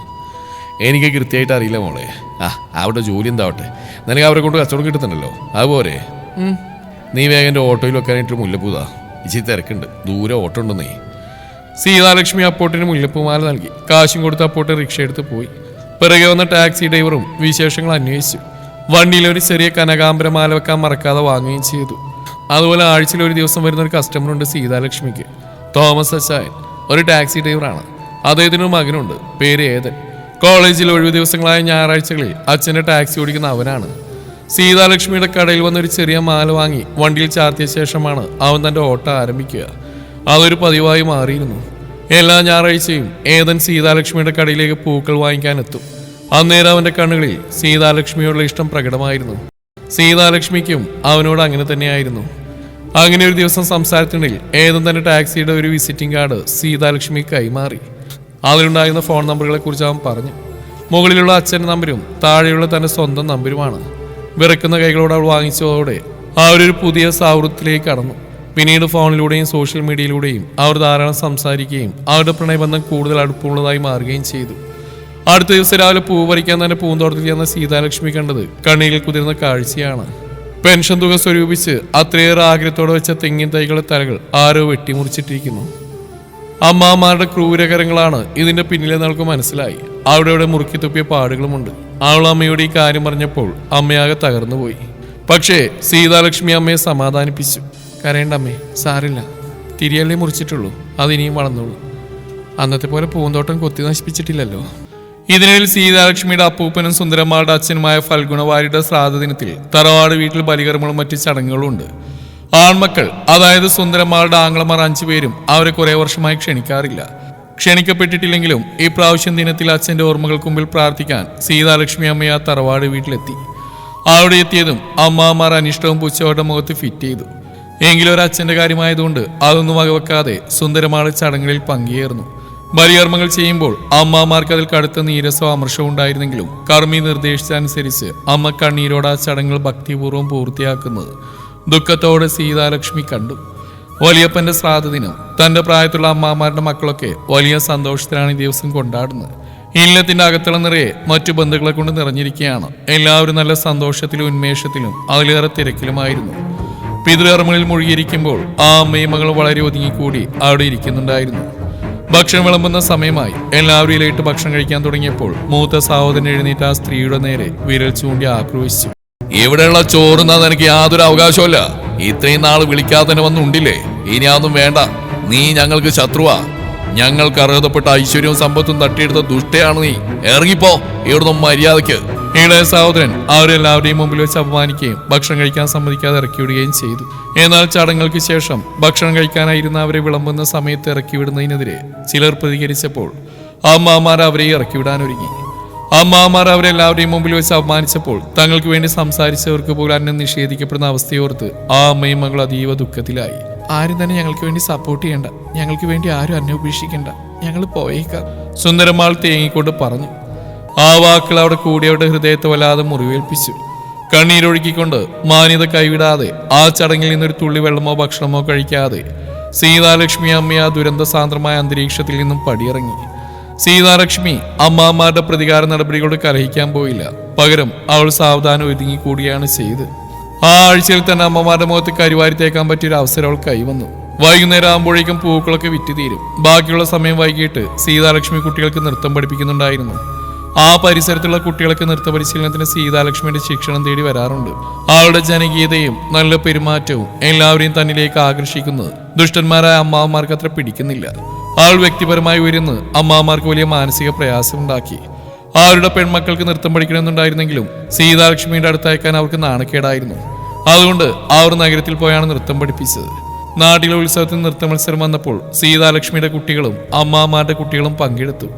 എനിക്ക് കൃത്യമായിട്ട് അറിയില്ല മോളെ. അവരുടെ ജോലി എന്താവട്ടെ, നിനക്ക് അവരെ കൊണ്ട് കച്ചവടം കിട്ടുന്നുണ്ടല്ലോ, അതുപോലെ നീ വേഗം എൻ്റെ ഓട്ടോയിൽ വെക്കാനായിട്ട് മുല്ലപ്പൂതാ. ഇച്ചിരി തിരക്കുണ്ട്, ദൂരെ ഓട്ടോ ഉണ്ടെന്നേ. സീതാലക്ഷ്മി അപ്പോട്ടിന് മുല്ലപ്പൂമാല നൽകി. കാശും കൊടുത്ത് അപ്പോട്ട് റിക്ഷ എടുത്ത് പോയി. പിറകെ വന്ന ടാക്സി ഡ്രൈവറും വിശേഷങ്ങൾ അന്വേഷിച്ചു. വണ്ടിയിൽ ഒരു ചെറിയ കനകാംബരമാല വെക്കാൻ മറക്കാതെ വാങ്ങുകയും ചെയ്തു. അതുപോലെ ആഴ്ചയിൽ ഒരു ദിവസം വരുന്ന ഒരു കസ്റ്റമറുണ്ട് സീതാലക്ഷ്മിക്ക്. തോമസ് അച്ചായൻ, ഒരു ടാക്സി ഡ്രൈവറാണ്. അദ്ദേഹത്തിനൊരു മകനുണ്ട്, പേര് ഏതൻ. കോളേജിൽ ഒഴിവു ദിവസങ്ങളായ ഞായറാഴ്ചകളിൽ അച്ഛൻ്റെ ടാക്സി ഓടിക്കുന്ന അവനാണ്. സീതാലക്ഷ്മിയുടെ കടയിൽ വന്നൊരു ചെറിയ മാല വാങ്ങി വണ്ടിയിൽ ചാർത്തിയ ശേഷമാണ് അവൻ തൻ്റെ ഓട്ടം ആരംഭിക്കുക. അതൊരു പതിവായി മാറിയിരുന്നു. എല്ലാ ഞായറാഴ്ചയും ഏതൻ സീതാലക്ഷ്മിയുടെ കടയിലേക്ക് പൂക്കൾ വാങ്ങിക്കാനെത്തും. അന്നേരം അവന്റെ കണ്ണുകളിൽ സീതാലക്ഷ്മിയോടുള്ള ഇഷ്ടം പ്രകടമായിരുന്നു. സീതാലക്ഷ്മിക്കും അവനോട് അങ്ങനെ തന്നെയായിരുന്നു. അങ്ങനെ ഒരു ദിവസം സംസാരത്തിനിടയിൽ ഏതും തന്നെ ടാക്സിയുടെ ഒരു വിസിറ്റിംഗ് കാർഡ് സീതാലക്ഷ്മി കൈമാറി. അതിലുണ്ടായിരുന്ന ഫോൺ നമ്പറുകളെ കുറിച്ച് അവൻ പറഞ്ഞു. മുകളിലുള്ള അച്ഛൻ്റെ നമ്പരും താഴെയുള്ള തന്റെ സ്വന്തം നമ്പരുമാണ്. വിറക്കുന്ന കൈകളോട് അവൾ വാങ്ങിച്ചതോടെ അവരൊരു പുതിയ സൗഹൃദത്തിലേക്ക് കടന്നു. പിന്നീട് ഫോണിലൂടെയും സോഷ്യൽ മീഡിയയിലൂടെയും അവർ ധാരാളം സംസാരിക്കുകയും അവരുടെ പ്രണയബന്ധം കൂടുതൽ അടുപ്പമുള്ളതായി മാറുകയും ചെയ്തു. അടുത്ത ദിവസം രാവിലെ പൂ പറിക്കാൻ തന്നെ പൂന്തോട്ടത്തിൽ ചെന്ന സീതാലക്ഷ്മി കണ്ടത് കണ്ണീരിൽ കുതിർന്ന കാഴ്ചയാണ്. പെൻഷൻ തുക സ്വരൂപിച്ച് അത്രയേറെ ആഗ്രഹത്തോടെ വെച്ച തെങ്ങിൻ തൈകളുടെ തലകൾ ആരോ വെട്ടിമുറിച്ചിട്ടിരിക്കുന്നു. അമ്മാമാരുടെ ക്രൂരകരങ്ങളാണ് ഇതിന്റെ പിന്നിലെന്ന് അവൾക്ക് മനസ്സിലായി. അവിടെ മുറുക്കി തുപ്പിയ പാടുകളുമുണ്ട്. അവൾ അമ്മയോട് ഈ കാര്യം പറഞ്ഞപ്പോൾ അമ്മയാകെ തകർന്നുപോയി. പക്ഷേ സീതാലക്ഷ്മി അമ്മയെ സമാധാനിപ്പിച്ചു. കരയേണ്ട അമ്മേ, സാരില്ല, തിരിയല്ലേ മുറിച്ചിട്ടുള്ളൂ, അതിനിയും വളർന്നുള്ളൂ. അന്നത്തെ പോലെ പൂന്തോട്ടം കൊത്തി നശിപ്പിച്ചിട്ടില്ലല്ലോ. ഇതിനിടയിൽ സീതാലക്ഷ്മിയുടെ അപ്പൂപ്പനും സുന്ദരമ്മയുടെ അച്ഛനുമായ ഫൽഗുണവാരിയുടെ ശ്രാദ്ധ ദിനത്തിൽ തറവാട് വീട്ടിൽ ബലികർമ്മങ്ങളും മറ്റു ചടങ്ങുകളും ഉണ്ട്. ആൺമക്കൾ, അതായത് സുന്ദരമ്മയുടെ ആംഗ്ലമാർ 5 പേരും അവരെ കുറെ വർഷമായി ക്ഷണിക്കാറില്ല. ക്ഷണിക്കപ്പെട്ടിട്ടില്ലെങ്കിലും ഈ പ്രാവശ്യം ദിനത്തിൽ അച്ഛന്റെ ഓർമ്മകൾക്ക് മുമ്പിൽ പ്രാർത്ഥിക്കാൻ സീതാലക്ഷ്മി അമ്മയെ ആ തറവാട് വീട്ടിലെത്തി. അവിടെ എത്തിയതും അമ്മാമാർ അനിഷ്ടവും പുച്ഛവരുടെ മുഖത്ത് ഫിറ്റ് ചെയ്തു. എങ്കിലും ഒരു അച്ഛന്റെ കാര്യമായതുകൊണ്ട് അതൊന്നും വകവെക്കാതെ സുന്ദരമാള് ചടങ്ങുകളിൽ പങ്കുചേർന്നു. ബലികർമ്മങ്ങൾ ചെയ്യുമ്പോൾ അമ്മമാർക്ക് അതിൽ കടുത്ത നീരസവും അമർഷവും ഉണ്ടായിരുന്നെങ്കിലും കർമ്മി നിർദ്ദേശിച്ചനുസരിച്ച് അമ്മ കണ്ണീരോട് ആ ചടങ്ങുകൾ ഭക്തിപൂർവ്വം പൂർത്തിയാക്കുന്നത് ദുഃഖത്തോടെ സീതാലക്ഷ്മി കണ്ടു. വലിയപ്പന്റെ ശ്രാദ്ധ ദിനം തന്റെ പ്രായത്തുള്ള അമ്മമാരുടെ മക്കളൊക്കെ വലിയ സന്തോഷത്തിലാണ് ഈ ദിവസം കൊണ്ടാടുന്നത്. ഇല്ലത്തിന്റെ അകത്തളം നിറയെ മറ്റു ബന്ധുക്കളെ കൊണ്ട് നിറഞ്ഞിരിക്കുകയാണ്. എല്ലാവരും നല്ല സന്തോഷത്തിലും ഉന്മേഷത്തിലും അതിലേറെ തിരക്കിലുമായിരുന്നു. പിതൃകർമ്മങ്ങളിൽ മുഴുകിയിരിക്കുമ്പോൾ ആ അമ്മയും മകൾ വളരെ ഒതുങ്ങിക്കൂടി അവിടെ ഇരിക്കുന്നുണ്ടായിരുന്നു. ഭക്ഷണം വിളമ്പുന്ന സമയമായി. എല്ലാവരും ഇലയിട്ട് ഭക്ഷണം കഴിക്കാൻ തുടങ്ങിയപ്പോൾ മൂത്ത സഹോദരൻ എഴുന്നേറ്റ് ആ സ്ത്രീയുടെ നേരെ വിരൽ ചൂണ്ടി ആക്രോശിച്ചു. ഇവിടെയുള്ള ചോറുന്നാൻ എനിക്ക് യാതൊരു അവകാശമല്ല. ഇത്രയും നാൾ വിളിക്കാതെ തന്നെ വന്നുണ്ടില്ലേ? ഇനി അതൊന്നും വേണ്ട. നീ ഞങ്ങൾക്ക് ശത്രുവാ. ഞങ്ങൾക്ക് അർഹതപ്പെട്ട ഐശ്വര്യവും സമ്പത്തും തട്ടിയെടുത്ത ദുഷ്ടയാണ് നീ. ഇറങ്ങിപ്പോ ഇവിടുന്ന് മര്യാദയ്ക്ക്. ഇളയ സഹോദരൻ അവരെല്ലാവരുടെയും മുമ്പിൽ വെച്ച് അപമാനിക്കുകയും ഭക്ഷണം കഴിക്കാൻ സമ്മതിക്കാതെ ഇറക്കിവിടുകയും ചെയ്തു. എന്നാൽ ചടങ്ങുകൾക്ക് ശേഷം ഭക്ഷണം കഴിക്കാനായിരുന്ന അവരെ വിളമ്പുന്ന സമയത്ത് ഇറക്കിവിടുന്നതിനെതിരെ ചിലർ പ്രതികരിച്ചപ്പോൾ അമ്മാമാർ അവരെ ഇറക്കിവിടാനൊരുങ്ങി. അമ്മാമാർ അവരെല്ലാവരുടെയും മുമ്പിൽ വെച്ച് അപമാനിച്ചപ്പോൾ തങ്ങൾക്ക് വേണ്ടി സംസാരിച്ചവർക്ക് പോലും അന്നം നിഷേധിക്കപ്പെടുന്ന അവസ്ഥയോർത്ത് ആ അമ്മയും മകൾ അതീവ ദുഃഖത്തിലായി. ആരും തന്നെ ഞങ്ങൾക്ക് വേണ്ടി സപ്പോർട്ട് ചെയ്യണ്ട, ഞങ്ങൾക്ക് വേണ്ടി ആരും അന്നം ഉപേക്ഷിക്കണ്ട, ഞങ്ങൾ പോയേക്കാം, സുന്ദരമാൾ തേങ്ങിക്കൊണ്ട് പറഞ്ഞു. ആ വാക്കുകൾ അവിടെ കൂടിയവരുടെ ഹൃദയത്തെ വല്ലാതെ മുറിവേൽപ്പിച്ചു. കണ്ണീരൊഴുക്കിക്കൊണ്ട് മാന്യത കൈവിടാതെ ആ ചടങ്ങിൽ നിന്നൊരു തുള്ളി വെള്ളമോ ഭക്ഷണമോ കഴിക്കാതെ സീതാലക്ഷ്മി അമ്മ ആ ദുരന്ത സാന്ദ്രമായ അന്തരീക്ഷത്തിൽ നിന്നും പടിയിറങ്ങി. സീതാലക്ഷ്മി അമ്മാമാരുടെ പ്രതികാര നടപടികളോട് കലഹിക്കാൻ പോയില്ല. പകരം അവൾ സാവധാനം ഒതുങ്ങിക്കൂടിയാണ് ചെയ്ത്. ആ ആഴ്ചയിൽ തന്നെ അമ്മമാരുടെ മുഖത്ത് കരിവാരി തേക്കാൻ പറ്റിയൊരു അവസരം അവൾ കൈവന്നു. വൈകുന്നേരം ആകുമ്പോഴേക്കും പൂക്കളൊക്കെ വിറ്റുതീരും. ബാക്കിയുള്ള സമയം വൈകിട്ട് സീതാലക്ഷ്മി കുട്ടികൾക്ക് നൃത്തം പഠിപ്പിക്കുന്നുണ്ടായിരുന്നു. ആ പരിസരത്തുള്ള കുട്ടികൾക്ക് നൃത്ത പരിശീലനത്തിന് സീതാലക്ഷ്മിയുടെ ശിക്ഷണം തേടി വരാറുണ്ട്. അവളുടെ ജനകീയതയും നല്ല പെരുമാറ്റവും എല്ലാവരെയും തന്നിലേക്ക് ആകർഷിക്കുന്നത് ദുഷ്ടന്മാരായ അമ്മാവന്മാർക്ക് അത്ര പിടിക്കുന്നില്ല. അവൾ വ്യക്തിപരമായി ഉയരുന്ന് അമ്മാവന്മാർക്ക് വലിയ മാനസിക പ്രയാസമുണ്ടാക്കി. അവരുടെ പെൺമക്കൾക്ക് നൃത്തം പഠിക്കണമെന്നുണ്ടായിരുന്നെങ്കിലും സീതാലക്ഷ്മിയുടെ അടുത്തയക്കാൻ അവർക്ക് നാണക്കേടായിരുന്നു. അതുകൊണ്ട് അവർ നഗരത്തിൽ പോയാണ് നൃത്തം പഠിപ്പിച്ചത്. നാട്ടിലെ ഉത്സവത്തിൽ നൃത്ത മത്സരം വന്നപ്പോൾ സീതാലക്ഷ്മിയുടെ കുട്ടികളും അമ്മാമാരുടെ കുട്ടികളും പങ്കെടുത്തു.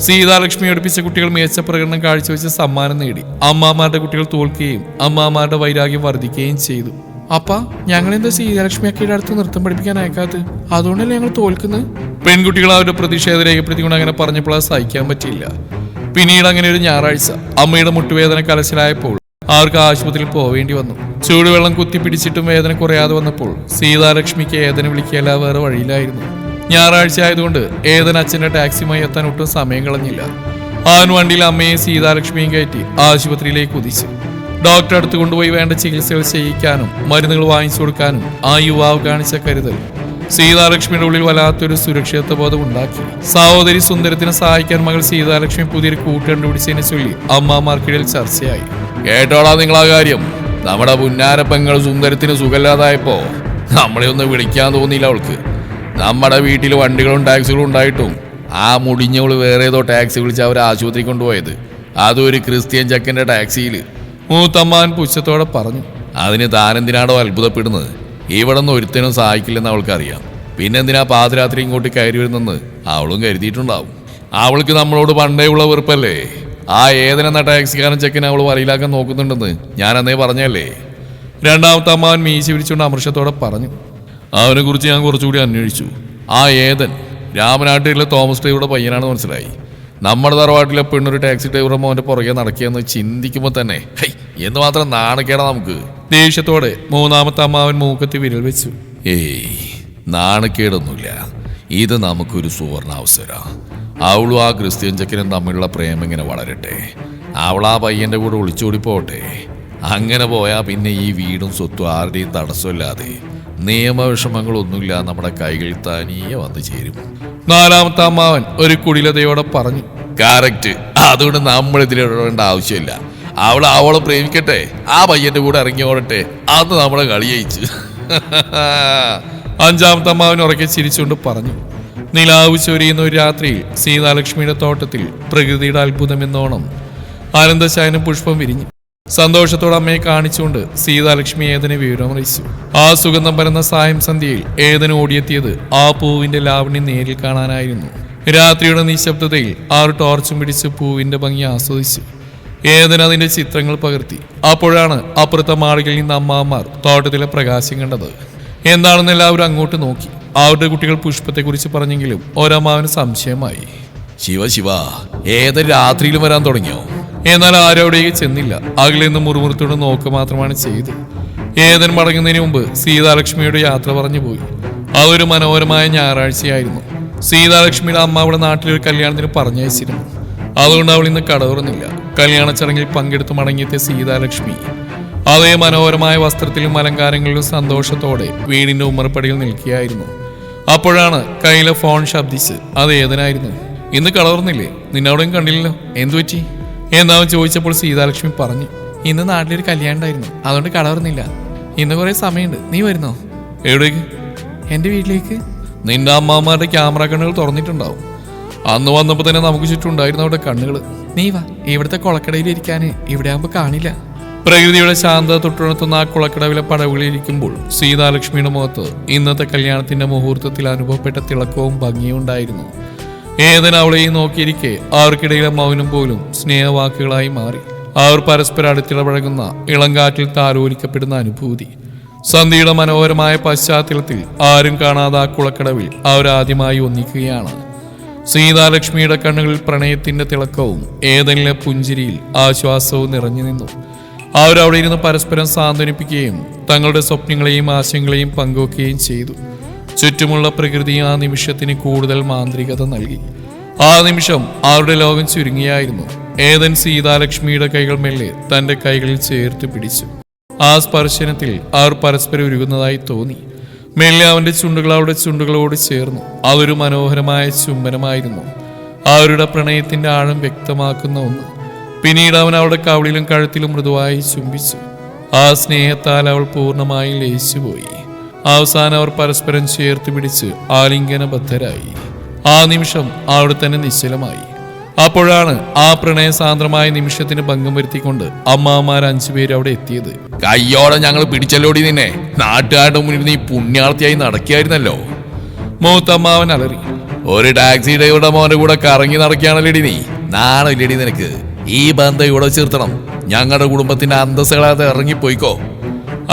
സീതാലക്ഷ്മി എടുപ്പിച്ച കുട്ടികൾ മികച്ച പ്രകടനം കാഴ്ചവെച്ച് സമ്മാനം നേടി. അമ്മാമാരുടെ കുട്ടികൾ തോൽക്കുകയും അമ്മാമാരുടെ വൈരാഗ്യം വർദ്ധിക്കുകയും ചെയ്തു. അപ്പ ഞങ്ങളെന്താ സീതാലക്ഷ്മി അക്കയുടെ അടുത്ത് നൃത്തം പഠിപ്പിക്കാൻ അയക്കാത്തത്? അതുകൊണ്ടല്ലേ ഞങ്ങൾ തോൽക്കുന്നത്? പെൺകുട്ടികൾ അവരുടെ പ്രതിഷേധം രേഖപ്പെടുത്തിക്കൊണ്ട് അങ്ങനെ പറഞ്ഞപ്പോൾ അത് സഹിക്കാൻ പറ്റിയില്ല. പിന്നീട് അങ്ങനെ ഒരു ഞായറാഴ്ച അമ്മയുടെ മുട്ടുവേദന കലശലായപ്പോൾ അവർക്ക് ആശുപത്രിയിൽ പോവേണ്ടി വന്നു. ചൂടുവെള്ളം കുത്തിപ്പിടിച്ചിട്ടും വേദന കുറയാതെ വന്നപ്പോൾ സീതാലക്ഷ്മിക്ക് ഏദന വിളിക്കുകയല്ല വേറെ വഴിയിലായിരുന്നു. ഞായറാഴ്ച ആയതുകൊണ്ട് ഏദൻ അച്ഛന്റെ ടാക്സിയുമായി എത്താൻ ഒട്ടും സമയം കളഞ്ഞില്ല. ആൻ വണ്ടിയിൽ അമ്മയെയും സീതാലക്ഷ്മിയും കയറ്റി ആശുപത്രിയിലേക്ക് കുതിച്ചു. ഡോക്ടറെ അടുത്ത് കൊണ്ടുപോയി വേണ്ട ചികിത്സകൾ ചെയ്യിക്കാനും മരുന്നുകൾ വാങ്ങിച്ചു കൊടുക്കാനും ആ യുവാവ് കാണിച്ച കരുതൽ സീതാലക്ഷ്മിയുടെ ഉള്ളിൽ വല്ലാത്തൊരു സുരക്ഷിതത്വ ബോധം ഉണ്ടാക്കി. സഹോദരി സുന്ദരത്തിനെ സഹായിക്കാൻ മകൾ സീതാലക്ഷ്മി പുതിയൊരു കൂട്ട് കണ്ടുപിടിച്ചതിനെ ചൊല്ലി അമ്മമാർക്കിടയിൽ ചർച്ചയായി. കേട്ടോടാ നിങ്ങളാ കാര്യം. നമ്മുടെ പുന്നാരപ്പങ്ങൾ സുന്ദരത്തിന് സുഖമില്ലാതായപ്പോ നമ്മളെ ഒന്ന് വിളിക്കാൻ തോന്നിയില്ല അവൾക്ക്. നമ്മുടെ വീട്ടിൽ വണ്ടികളും ടാക്സികളും ഉണ്ടായിട്ടും ആ മുടിഞ്ഞവള് വേറെ ഏതോ ടാക്സി വിളിച്ച് അവർ ആശുപത്രി കൊണ്ടുപോയത്. അതും ഒരു ക്രിസ്ത്യൻ ചക്കൻ്റെ ടാക്സിയിൽ. മൂത്തമ്മാൻ പുച്ഛത്തോടെ പറഞ്ഞു. അതിന് താനെന്തിനാടോ അത്ഭുതപ്പെടുന്നത്? ഇവിടെ നിന്ന് ഒരുത്തനും സഹായിക്കില്ലെന്ന് അവൾക്കറിയാം. പിന്നെന്തിനാ പാതിരാത്രി ഇങ്ങോട്ട് കയറി വരുന്നെന്ന് അവളും കരുതിയിട്ടുണ്ടാവും. അവൾക്ക് നമ്മളോട് പണ്ടേ ഉള്ള വെറുപ്പല്ലേ? ആ ഏതെന്ന ടാക്സിക്കാരൻ ചെക്കൻ അവൾ വലയിലാക്കാൻ നോക്കുന്നുണ്ടെന്ന് ഞാൻ അന്നേ പറഞ്ഞല്ലേ. രണ്ടാമത്തെ അമ്മാവൻ മീശി പിടിച്ചുകൊണ്ട് അമർഷത്തോടെ പറഞ്ഞു. അവനെ കുറിച്ച് ഞാൻ കുറച്ചുകൂടി അന്വേഷിച്ചു. ആ ഏതൻ രാമനാട്ടിലെ തോമസ് ഡ്രൈവറുടെ പയ്യനാണെന്ന് മനസ്സിലായി. നമ്മുടെ തറവാട്ടിലെ പെണ്ണൊരു ടാക്സി ഡ്രൈവറുടെ മോന്റെ പുറകെ നടക്കുകയെന്ന് ചിന്തിക്കുമ്പോൾ തന്നെ ഹൈ എന്ന് മാത്രം നാണക്കേടാ നമുക്ക്. ദേഷ്യത്തോടെ മൂന്നാമത്തെ അമ്മാവൻ മൂക്കത്തി വിരൽ വെച്ചു. ഏയ് നാണക്കേടൊന്നുമില്ല, ഇത് നമുക്കൊരു സുവർണാവസരം. അവളും ആ ക്രിസ്ത്യൻ ചെക്കനും തമ്മിലുള്ള പ്രേമം ഇങ്ങനെ വളരട്ടെ. അവൾ ആ പയ്യന്റെ കൂടെ ഒളിച്ചോടി പോട്ടെ. അങ്ങനെ പോയാൽ പിന്നെ ഈ വീടും സ്വത്തും ആരുടെയും തടസ്സമില്ലാതെ നിയമവിഷമങ്ങളൊന്നുമില്ല നമ്മുടെ കൈകളിൽ തനിയെ വന്നു ചേരും. നാലാമത്തെ അമ്മാവൻ ഒരു കുടിലതയോടെ പറഞ്ഞു. കറക്റ്റ്. അതുകൊണ്ട് നമ്മൾ ഇതിലിടേണ്ട ആവശ്യമില്ല. അവളെ പ്രേമിക്കട്ടെ, ആ പയ്യന്റെ കൂടെ ഇറങ്ങി ഓടട്ടെ. അന്ന് നമ്മളെ കളി ജയിച്ചു. അഞ്ചാമത്തെ അമ്മാവൻ ഉറക്കെ ചിരിച്ചുകൊണ്ട് പറഞ്ഞു. നിലാവ് ചൊരിയുന്ന ഒരു രാത്രിയിൽ സീതാലക്ഷ്മിയുടെ തോട്ടത്തിൽ പ്രകൃതിയുടെ അത്ഭുതമെന്നോണം ആനന്ദശായനം പുഷ്പം വിരിഞ്ഞു. സന്തോഷത്തോടെ അമ്മയെ കാണിച്ചുകൊണ്ട് സീതാലക്ഷ്മി ഏതനെ വിവരമറിയിച്ചു. ആ സുഗന്ധം പരന്ന സായം സന്ധ്യയിൽ ഏതന് ഓടിയെത്തിയത് ആ പൂവിന്റെ ലാവണ്യം നേരിൽ കാണാനായിരുന്നു. രാത്രിയുടെ നിശബ്ദതയിൽ ആറ് ടോർച്ചും പിടിച്ച് പൂവിന്റെ ഭംഗി ആസ്വദിച്ചു. ഏതൻ അതിന്റെ ചിത്രങ്ങൾ പകർത്തി. അപ്പോഴാണ് അപ്പുറത്തെ മാളികളിൽ നിന്ന് അമ്മാമാർ തോട്ടത്തിലെ പ്രകാശം കണ്ടത്. എന്താണെന്ന് എല്ലാവരും അങ്ങോട്ട് നോക്കി. അവരുടെ കുട്ടികൾ പുഷ്പത്തെക്കുറിച്ച് പറഞ്ഞെങ്കിലും ഒരമ്മാവന് സംശയമായി. ശിവ ഏതൻ രാത്രിയിലും വരാൻ തുടങ്ങിയോ? എന്നാൽ ആരോടേക്ക് ചെന്നില്ല. അകലിൽ നിന്ന് മുറുമുറുത്തോട് നോക്കുക മാത്രമാണ് ചെയ്തത്. ഏതൻ മടങ്ങുന്നതിന് മുമ്പ് സീതാലക്ഷ്മിയുടെ യാത്ര പറഞ്ഞു പോയി. അതൊരു മനോഹരമായ ഞായറാഴ്ചയായിരുന്നു. സീതാലക്ഷ്മിയുടെ അമ്മ അവളെ നാട്ടിലൊരു കല്യാണത്തിന് പറഞ്ഞയച്ചിരുന്നു. അതുകൊണ്ട് അവൾ ഇന്ന് കട തുറന്നില്ല. കല്യാണ ചടങ്ങിൽ പങ്കെടുത്ത് മടങ്ങിയെത്തിയ സീതാലക്ഷ്മി അതേ മനോഹരമായ വസ്ത്രത്തിലും അലങ്കാരങ്ങളിലും സന്തോഷത്തോടെ വീടിന്റെ ഉമ്മറപ്പടിയിൽ നിൽക്കുകയായിരുന്നു. അപ്പോഴാണ് കയ്യിലെ ഫോൺ ശബ്ദിച്ച്. അത് ഏതനായിരുന്നു. ഇന്ന് കട തുറന്നില്ലേ? നിന്നവിടെയും കണ്ടില്ലല്ലോ, എന്തുപറ്റി എന്നാവൻ ചോദിച്ചപ്പോൾ സീതാലക്ഷ്മി പറഞ്ഞു. ഇന്ന് നാട്ടിലൊരു കല്യാണം ഉണ്ടായിരുന്നു, അതുകൊണ്ട് കട തുറന്നില്ല. ഇന്ന് കുറെ സമയമുണ്ട്, നീ വരുന്നോ? എവിടേക്ക്? എൻ്റെ വീട്ടിലേക്ക്. നിന്റെ അമ്മമാരുടെ ക്യാമറ കണ്ണുകൾ തുറന്നിട്ടുണ്ടാവും. അന്ന് വന്നപ്പോൾ തന്നെ നമുക്ക് ചുറ്റും ഉണ്ടായിരുന്നു അവിടെ കണ്ണുകൾ. നീ വാ, ഇവിടുത്തെ കുളക്കടയിൽ ഇരിക്കാൻ ഇവിടെ ആകുമ്പോൾ കാണില്ല. പ്രകൃതിയുടെ ശാന്തത തൊട്ടുണർത്തുന്ന ആ കുളക്കടവിലെ പടവുകളിൽ ഇരിക്കുമ്പോൾ സീതാലക്ഷ്മിയുടെ മുഖത്ത് ഇന്നത്തെ കല്യാണത്തിന്റെ മുഹൂർത്തത്തിൽ അനുഭവപ്പെട്ട തിളക്കവും ഭംഗിയും ഉണ്ടായിരുന്നു. ഏതൻ അവളെയും നോക്കിയിരിക്കെ അവർക്കിടയിലെ മൗനം പോലും സ്നേഹവാക്കുകളായി മാറി. അവർ പരസ്പരം അടുത്തിടപഴകുന്ന ഇളങ്കാറ്റിൽ താലോലിക്കപ്പെടുന്ന അനുഭൂതി. സന്ധ്യയുടെ മനോഹരമായ പശ്ചാത്തലത്തിൽ ആരും കാണാതെ ആ കുളക്കടവിൽ അവരാദ്യമായി ഒന്നിക്കുകയാണ്. സീതാലക്ഷ്മിയുടെ കണ്ണുകളിൽ പ്രണയത്തിന്റെ തിളക്കവും ഏതനിലെ പുഞ്ചിരിയിൽ ആശ്വാസവും നിറഞ്ഞു നിന്നു. അവരവിടെ ഇരുന്ന് പരസ്പരം സാന്ത്വനിപ്പിക്കുകയും തങ്ങളുടെ സ്വപ്നങ്ങളെയും ആശയങ്ങളെയും പങ്കുവെക്കുകയും ചെയ്തു. ചുറ്റുമുള്ള പ്രകൃതി ആ നിമിഷത്തിന് കൂടുതൽ മാന്ത്രികത നൽകി. ആ നിമിഷം അവരുടെ ലോകം ചുരുങ്ങിയായിരുന്നു. ഏതൻ സീതാലക്ഷ്മിയുടെ കൈകൾ മെല്ലെ തന്റെ കൈകളിൽ ചേർത്ത് പിടിച്ചു. ആ സ്പർശനത്തിൽ അവർ പരസ്പരം ഉരുകുന്നതായി തോന്നി. മെല്ലെ അവന്റെ ചുണ്ടുകൾ അവരുടെ ചുണ്ടുകളോട് ചേർന്നു. അതൊരു മനോഹരമായ ചുംബനമായിരുന്നു, അവരുടെ പ്രണയത്തിന്റെ ആഴം വ്യക്തമാക്കുന്ന ഒന്ന്. പിന്നീട് അവൻ അവളുടെ കവിളിലും കഴുത്തിലും മൃദുവായി ചുംബിച്ചു. ആ സ്നേഹത്താൽ അവൾ പൂർണ്ണമായി ലയിച്ചുപോയി. അവസാനം അവർ പരസ്പരം ചേർത്ത് പിടിച്ച് ആലിംഗനബദ്ധരായി. ആ നിമിഷം അവിടെ തന്നെ നിശ്ചലമായി. അപ്പോഴാണ് ആ പ്രണയസാന്ദ്രമായ നിമിഷത്തിന് ഭംഗം വരുത്തിക്കൊണ്ട് അമ്മാമാർ 5 പേര് അവിടെ എത്തിയത്. കയ്യോടെ ഞങ്ങൾ പിടിച്ചല്ലോടി നിന്നെ. നാട്ടുകാരുടെ മുന്നിൽ നീ പുണ്യാളത്തിയായി നടക്കുകയായിരുന്നല്ലോ. മൂത്തമ്മാവൻ അലറി. ഒരു ടാക്സി ഡ്രൈവറുടെ മോന്റെ കൂടെ കറങ്ങി നടക്കുകയാണല്ലേടി നീ. നാണില്ലേടി നിനക്ക്? ഈ ബന്ധം ഇവിടെ ചേർത്തണം. ഞങ്ങളുടെ കുടുംബത്തിന്റെ അന്തസ്സുകളാതെ ഇറങ്ങിപ്പോയിക്കോ.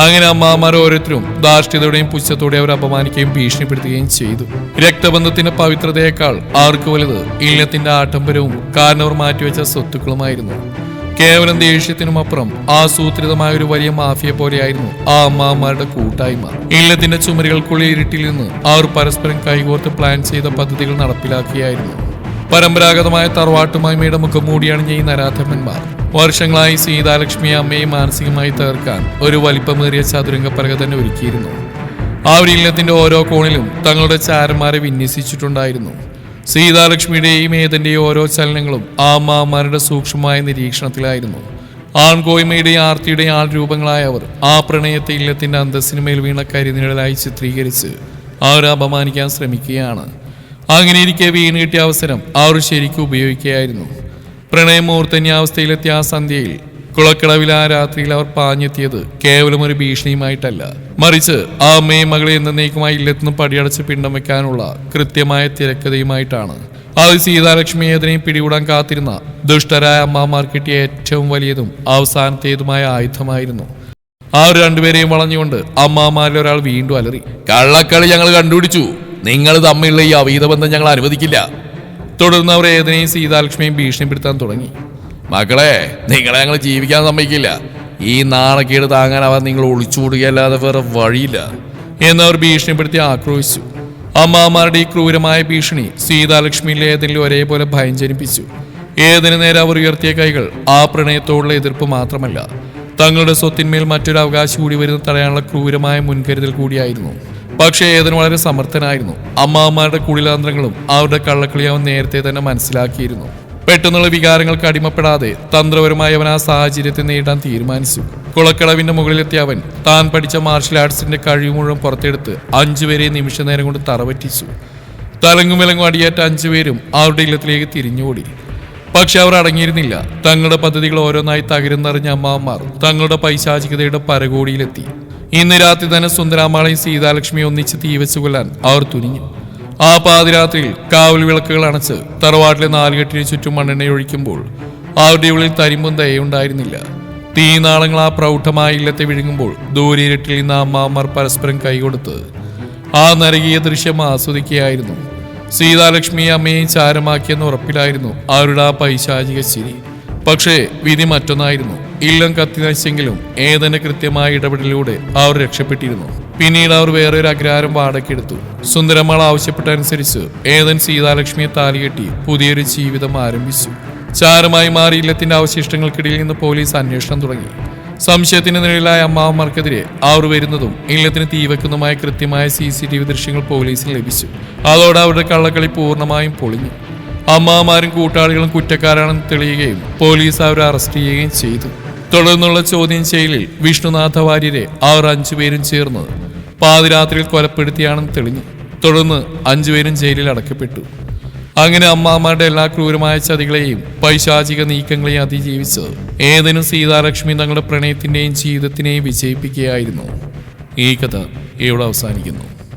അങ്ങനെ അമ്മാമാർ ഓരോരുത്തരും ധാർഷ്ട്യതയോടെയും പുച്ഛത്തോടെ അവർ അപമാനിക്കുകയും ഭീഷണിപ്പെടുത്തുകയും ചെയ്തു. രക്തബന്ധത്തിന്റെ പവിത്രതയേക്കാൾ ആർക്ക് വലുത് ഇല്ലത്തിന്റെ ആഡംബരവും കാരണവർ മാറ്റിവെച്ച സ്വത്തുക്കളുമായിരുന്നു. കേവലം ദേഷ്യത്തിനുമപ്പുറം ആസൂത്രിതമായ ഒരു വലിയ മാഫിയ പോലെയായിരുന്നു ആ അമ്മാമാരുടെ കൂട്ടായ്മ. ഇല്ലത്തിന്റെ ചുമരുകൾക്കുള്ളിൽ ഇരുട്ടിൽ നിന്ന് അവർ പരസ്പരം കൈകോർത്ത് പ്ലാൻ ചെയ്ത പദ്ധതികൾ നടപ്പിലാക്കിയായിരുന്നു. പരമ്പരാഗതമായ തറവാട്ടുമായ്മയുടെ മുഖം മൂടിയാണ് ഈ നരാധമന്മാർ. വർഷങ്ങളായി സീതാലക്ഷ്മിയെ അമ്മയെ മാനസികമായി തകർക്കാൻ ഒരു വലിപ്പമേറിയ ചതുരംഗപ്പലക തന്നെ ഒരുക്കിയിരുന്നു. ആ ഒരു ഇല്ലത്തിന്റെ ഓരോ കോണിലും തങ്ങളുടെ ചാരന്മാരെ വിന്യസിച്ചിട്ടുണ്ടായിരുന്നു. സീതാലക്ഷ്മിയുടെയും ഏതന്റെയും ഓരോ ചലനങ്ങളും ആ അമ്മാമാരുടെ സൂക്ഷ്മമായ നിരീക്ഷണത്തിലായിരുന്നു. ആൺകോയ്മയുടെയും ആർത്തിയുടെയും ആൾ രൂപങ്ങളായ അവർ ആ പ്രണയത്തെ ഇല്ലത്തിന്റെ അന്തസ്സിനുമേൽ വീണ കരിനിഴലായി ചിത്രീകരിച്ച് അവരെ അപമാനിക്കാൻ ശ്രമിക്കുകയാണ്. അങ്ങനെ ഇരിക്കെ വീണ് കിട്ടിയ അവസരം അവർ ശരിക്കും ഉപയോഗിക്കുകയായിരുന്നു. പ്രണയമൂർത്തന്യാവസ്ഥയിലെത്തിയ ആ സന്ധ്യയിൽ കുളക്കടവിൽ ആ രാത്രിയിൽ അവർ പാഞ്ഞെത്തിയത് കേവലം ഒരു ഭീഷണിയുമായിട്ടല്ല, മറിച്ച് ആ അമ്മയും മകളെ എന്നേക്കുമായി ഇല്ലത്തുനിന്ന് പടിയടച്ച് പിണ്ടം വെക്കാനുള്ള കൃത്യമായ തിരക്കഥയുമായിട്ടാണ്. അത് സീതാലക്ഷ്മി ഏതിനെയും പിടികൂടാൻ കാത്തിരുന്ന ദുഷ്ടരായ അമ്മമാർ കിട്ടിയ ഏറ്റവും വലിയതും അവസാനത്തേതുമായ ആയുധമായിരുന്നു. ആ രണ്ടുപേരെയും വളഞ്ഞുകൊണ്ട് അമ്മാമാരിൽ ഒരാൾ വീണ്ടും അലറി, കള്ളക്കളി ഞങ്ങൾ കണ്ടുപിടിച്ചു. നിങ്ങൾ തമ്മിലുള്ള ഈ അവീത ബന്ധം ഞങ്ങൾ അനുവദിക്കില്ല. തുടർന്ന് അവർ ഏതിനെയും സീതാലക്ഷ്മിയും ഭീഷണിപ്പെടുത്താൻ തുടങ്ങി. മക്കളെ, നിങ്ങളെ ഞങ്ങൾ ജീവിക്കാൻ സമ്മതിക്കില്ല. ഈ നാണക്കേട് താങ്ങാനാവാൻ നിങ്ങൾ ഒളിച്ചുകൂടുകയല്ലാതെ വേറെ വഴിയില്ല എന്നവർ ഭീഷണിപ്പെടുത്തി ആക്രോശിച്ചു. അമ്മാമാരുടെ ഈ ക്രൂരമായ ഭീഷണി സീതാലക്ഷ്മിയിലെ ഏതെങ്കിലും ഒരേപോലെ ഭയം ജനിപ്പിച്ചു. ഏതിനു നേരെ അവർ ഉയർത്തിയ കൈകൾ ആ പ്രണയത്തോടുള്ള എതിർപ്പ് മാത്രമല്ല, തങ്ങളുടെ സ്വത്തിന്മേൽ മറ്റൊരു അവകാശം കൂടി വരുന്ന തടയാനുള്ള ക്രൂരമായ മുൻകരുതൽ കൂടിയായിരുന്നു. പക്ഷേ ഏതിന് വളരെ സമർത്ഥനായിരുന്നു. അമ്മാമാരുടെ കുടിലാന്ത്രങ്ങളും അവരുടെ കള്ളക്കളി അവൻ നേരത്തെ തന്നെ മനസ്സിലാക്കിയിരുന്നു. പെട്ടെന്നുള്ള വികാരങ്ങൾക്ക് അടിമപ്പെടാതെ തന്ത്രപരമായി അവൻ ആ സാഹചര്യത്തെ നേരിടാൻ തീരുമാനിച്ചു. കുളക്കടവിന്റെ മുകളിലെത്തിയ അവൻ താൻ പഠിച്ച മാർഷൽ ആർട്സിന്റെ കഴിവ് മുഴുവൻ പുറത്തെടുത്ത് 5 പേരെ നിമിഷ നേരം കൊണ്ട് തറവറ്റിച്ചു. തലങ്ങും വിലങ്ങും അടിയേറ്റ 5 പേരും അവരുടെ ഇല്ലത്തിലേക്ക് തിരിഞ്ഞുകൂടി. പക്ഷെ അവർ അടങ്ങിയിരുന്നില്ല. തങ്ങളുടെ പദ്ധതികൾ ഓരോന്നായി തകരുന്നറിഞ്ഞ അമ്മാവന്മാർ തങ്ങളുടെ പൈശാചികതയുടെ പരകോടിയിലെത്തി. ഇന്ന് രാത്രി തന്നെ സുന്ദരാമാളെയും സീതാലക്ഷ്മിയെ ഒന്നിച്ച് തീവച്ചു കൊല്ലാൻ അവർ തുനിഞ്ഞു. ആ പാതിരാത്രിയിൽ കാവൽ വിളക്കുകൾ അണച്ച് തറവാട്ടിലെ 4 കെട്ടിന് ചുറ്റും മണ്ണെണ്ണയൊഴിക്കുമ്പോൾ അവരുടെ ഉള്ളിൽ തരിമ്പും ദയുണ്ടായിരുന്നില്ല. തീനാളങ്ങൾ ആ പ്രൗഢമായ ഇല്ലത്തെ വിഴുങ്ങുമ്പോൾ ദൂരേരിട്ടിൽ നിന്ന് അമ്മാവന്മാർ പരസ്പരം കൈകൊടുത്ത് ആ നരകീയ ദൃശ്യം ആസ്വദിക്കുകയായിരുന്നു. സീതാലക്ഷ്മിയെ അമ്മയെയും ചാരമാക്കിയെന്ന് ഉറപ്പിലായിരുന്നു അവരുടെ ആ പൈശാചിക ചിരി. പക്ഷേ വിധി മറ്റൊന്നായിരുന്നു. ഇല്ലം കത്തി നശിച്ചെങ്കിലും ഏതന്റെ കൃത്യമായ ഇടപെടലിലൂടെ അവർ രക്ഷപ്പെട്ടിരുന്നു. പിന്നീട് അവർ വേറൊരു അഗ്രഹാരം വാടകയ്ക്കെടുത്തു. സുന്ദരമ്മൾ ആവശ്യപ്പെട്ടനുസരിച്ച് ഏതൻ സീതാലക്ഷ്മിയെ താലികെട്ടി പുതിയൊരു ജീവിതം ആരംഭിച്ചു. ചാരമായി മാറി ഇല്ലത്തിന്റെ അവശിഷ്ടങ്ങൾക്കിടയിൽ നിന്ന് പോലീസ് അന്വേഷണം തുടങ്ങി. സംശയത്തിന് നിഴലായ അമ്മാവന്മാർക്കെതിരെ അവർ വരുന്നതും ഇല്ലത്തിന് തീവെക്കുന്നതുമായ കൃത്യമായ CCTV ദൃശ്യങ്ങൾ പോലീസിന് ലഭിച്ചു. അതോടെ അവരുടെ കള്ളക്കളി പൂർണ്ണമായും പൊളിഞ്ഞു. അമ്മാവന്മാരും കൂട്ടാളികളും കുറ്റക്കാരാണെന്ന് തെളിയുകയും പോലീസ് അവരെ അറസ്റ്റ് ചെയ്യുകയും ചെയ്തു. തുടർന്നുള്ള ചോദ്യം ചെയ്യലിൽ വിഷ്ണുനാഥ വാര്യരെ അവർ 5 പേരും ചേർന്ന് പാതിരാത്രിയിൽ കൊലപ്പെടുത്തിയാണെന്ന് തെളിഞ്ഞു. തുടർന്ന് 5 പേരും ജയിലിൽ അടക്കപ്പെട്ടു. അങ്ങനെ അമ്മാമാരുടെ എല്ലാ ക്രൂരമായ ചതികളെയും പൈശാചിക നീക്കങ്ങളെയും അതിജീവിച്ച് ഏതിനും സീതാലക്ഷ്മി തങ്ങളുടെ പ്രണയത്തിന്റെയും ജീവിതത്തിനെയും വിജയിപ്പിക്കുകയായിരുന്നു. ഈ കഥ ഇവിടെ അവസാനിക്കുന്നു.